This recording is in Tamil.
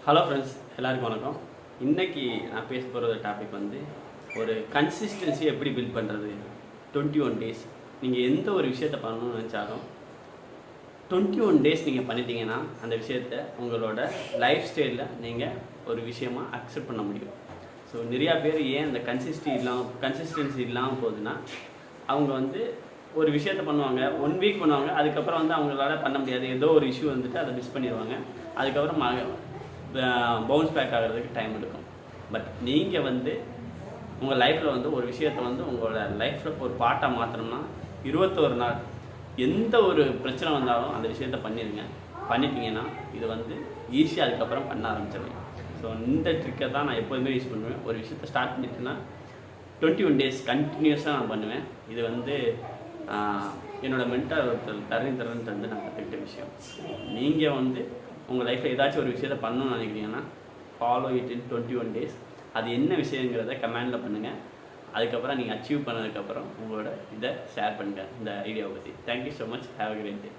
ஹலோ ஃப்ரெண்ட்ஸ், எல்லாருக்கும் வணக்கம். இன்றைக்கி நான் பேச போகிற டாபிக் ஒரு கன்சிஸ்டன்சி எப்படி பில்ட் பண்ணுறது. 21 டேஸ் நீங்கள் எந்த ஒரு விஷயத்தை பண்ணணும்னு நினச்சாலும் 21 டேஸ் நீங்கள் பண்ணிட்டீங்கன்னா அந்த விஷயத்தை உங்களோட லைஃப் ஸ்டைலில் நீங்கள் ஒரு விஷயமாக அக்செப்ட் பண்ண முடியும். ஸோ நிறையா பேர் ஏன் அந்த கன்சிஸ்டன்சி இல்லாமல் போகுதுன்னா, அவங்க ஒரு விஷயத்தை பண்ணுவாங்க, 1 வீக் பண்ணுவாங்க, அதுக்கப்புறம் அவங்களால பண்ண முடியாது, ஏதோ ஒரு இஷ்யூ அதை மிஸ் பண்ணிடுவாங்க. அதுக்கப்புறம் பவுன்ஸ் பேக் ஆகிறதுக்கு டைம் எடுக்கும். பட் நீங்கள் உங்கள் லைஃப்பில் ஒரு விஷயத்தை உங்களோட லைஃப்பில் ஒரு பார்ட்டாக மாற்றணும்னா 21 நாள் எந்த ஒரு பிரச்சனை வந்தாலும் அந்த விஷயத்த பண்ணிட்டீங்கன்னா இது ஈஸியாக அதுக்கப்புறம் பண்ண ஆரம்பிச்சிடுவேன். ஸோ இந்த ட்ரிக்கை தான் நான் எப்போதுமே யூஸ் பண்ணுவேன். ஒரு விஷயத்தை ஸ்டார்ட் பண்ணிட்டேன்னா 21 டேஸ் கண்டினியூஸாக நான் பண்ணுவேன். இது என்னோடய மென்டர் ஒருத்தர் தரணின்ட்டு நான் கற்றுக்கிட்ட விஷயம். நீங்கள் உங்கள் லைஃப்பில் ஏதாச்சும் ஒரு விஷயத்தை பண்ணணும்னு நினைக்கிறீங்கன்னா ஃபாலோ இட் இன் 21 டேஸ். அது என்ன விஷயங்கிறத கமெண்டில் பண்ணுங்கள். அதுக்கப்புறம் நீங்கள் அச்சீவ் பண்ணதுக்கப்புறம் உங்களோட இதை ஷேர் பண்ணுங்கள், இந்த ஐடியாவை பற்றி. Thank you so much. Have a great day.